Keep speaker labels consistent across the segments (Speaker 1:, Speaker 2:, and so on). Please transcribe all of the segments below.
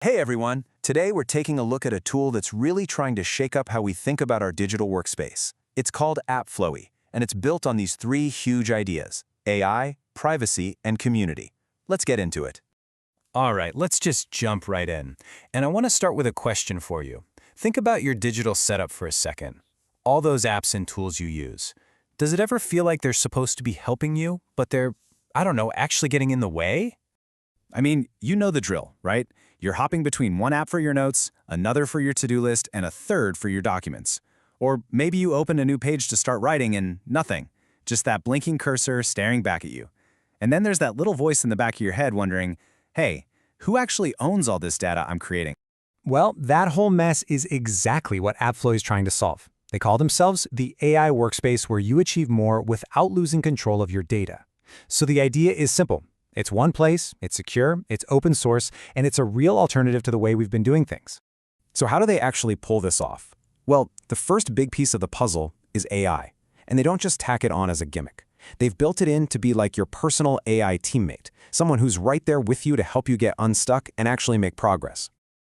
Speaker 1: Hey everyone! Today we're taking a look at a tool that's really trying to shake up how we think about our digital workspace. It's called AppFlowy, and it's built on these three huge ideas: AI, privacy, and community. Let's get into it. All right, let's just jump right in. And I want to start with a question for you. Think about your digital setup for a second. All those apps and tools you use. Does it ever feel like they're supposed to be helping you, but they're, I don't know, actually getting in the way? I mean, you know the drill, right? You're hopping between one app for your notes, another for your to-do list, and a third for your documents. Or maybe you open a new page to start writing and nothing. Just that blinking cursor staring back at you. And then there's that little voice in the back of your head wondering, hey, who actually owns all this data I'm creating?
Speaker 2: Well, that whole mess is exactly what AppFlowy is trying to solve. They call themselves the AI workspace where you achieve more without losing control of your data. So the idea is simple. It's one place, it's secure, it's open source, and it's a real alternative to the way we've been doing things.
Speaker 1: So how do they actually pull this off? Well, the first big piece of the puzzle is AI. And they don't just tack it on as a gimmick. They've built it in to be like your personal AI teammate, someone who's right there with you to help you get unstuck and actually make progress.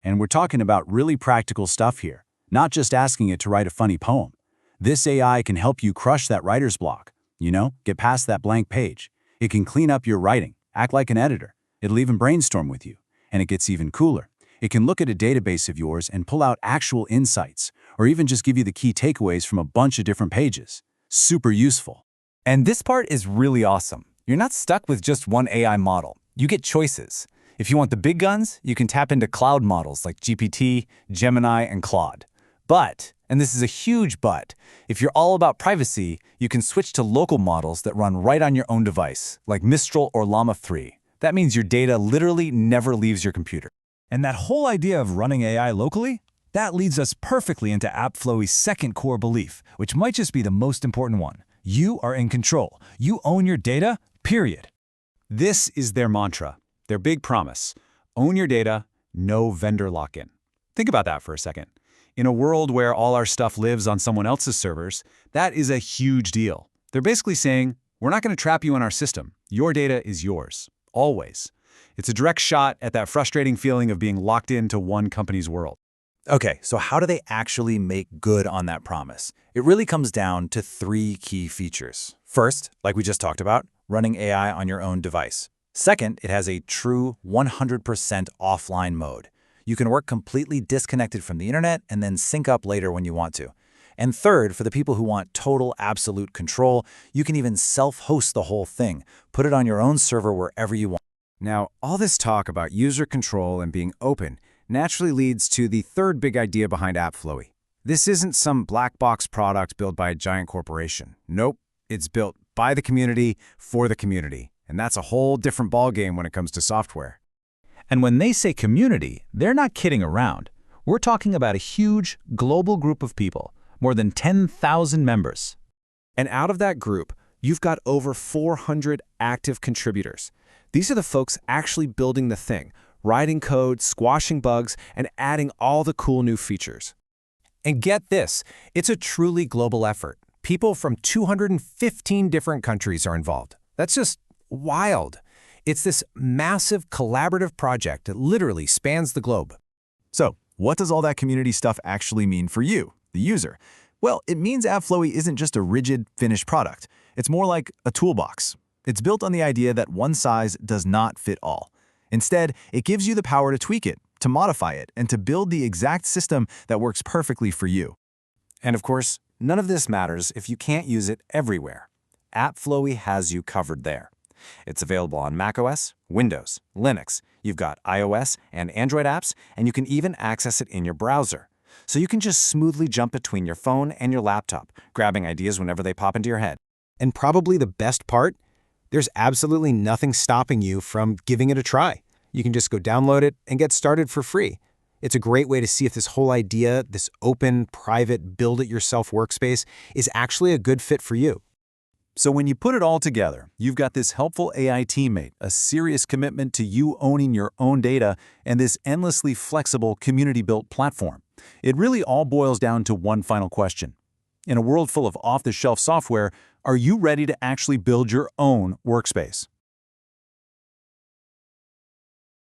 Speaker 3: And we're talking about really practical stuff here, not just asking it to write a funny poem. This AI can help you crush that writer's block, get past that blank page. It can clean up your writing, act like an editor. It'll even brainstorm with you. And it gets even cooler. It can look at a database of yours and pull out actual insights, or even just give you the key takeaways from a bunch of different pages. Super useful.
Speaker 4: And this part is really awesome. You're not stuck with just one AI model. You get choices. If you want the big guns, you can tap into cloud models like GPT, Gemini, and Claude. But, and this is a huge but, if you're all about privacy, you can switch to local models that run right on your own device, like Mistral or Llama 3. That means your data literally never leaves your computer.
Speaker 5: And that whole idea of running AI locally, that leads us perfectly into AppFlowy's second core belief, which might just be the most important one. You are in control. You own your data, period.
Speaker 3: This is their mantra, their big promise. Own your data, no vendor lock-in. Think about that for a second. In a world where all our stuff lives on someone else's servers, that is a huge deal. They're basically saying, we're not going to trap you in our system. Your data is yours, always. It's a direct shot at that frustrating feeling of being locked into one company's world.
Speaker 4: Okay, so how do they actually make good on that promise? It really comes down to three key features. First, like we just talked about, running AI on your own device. Second, it has a true 100% offline mode. You can work completely disconnected from the internet and then sync up later when you want to. And third, for the people who want total absolute control, you can even self-host the whole thing. Put it on your own server wherever you want.
Speaker 1: Now, all this talk about user control and being open naturally leads to the third big idea behind AppFlowy. This isn't some black box product built by a giant corporation. Nope, it's built by the community for the community. And that's a whole different ballgame when it comes to software.
Speaker 5: And when they say community, they're not kidding around. We're talking about a huge global group of people, more than 10,000 members.
Speaker 1: And out of that group, you've got over 400 active contributors. These are the folks actually building the thing, writing code, squashing bugs, and adding all the cool new features. And get this, it's a truly global effort. People from 215 different countries are involved. That's just wild. It's this massive collaborative project that literally spans the globe.
Speaker 3: So, what does all that community stuff actually mean for you, the user? Well, it means AppFlowy isn't just a rigid, finished product. It's more like a toolbox. It's built on the idea that one size does not fit all. Instead, it gives you the power to tweak it, to modify it, and to build the exact system that works perfectly for you.
Speaker 1: And of course, none of this matters if you can't use it everywhere. AppFlowy has you covered there. It's available on macOS, Windows, Linux. You've got iOS and Android apps, and you can even access it in your browser. So you can just smoothly jump between your phone and your laptop, grabbing ideas whenever they pop into your head. And probably the best part? There's absolutely nothing stopping you from giving it a try. You can just go download it and get started for free. It's a great way to see if this whole idea, this open, private, build-it-yourself workspace, is actually a good fit for you.
Speaker 3: So when you put it all together, you've got this helpful AI teammate, a serious commitment to you owning your own data, and this endlessly flexible community-built platform. It really all boils down to one final question. In a world full of off-the-shelf software, are you ready to actually build your own workspace?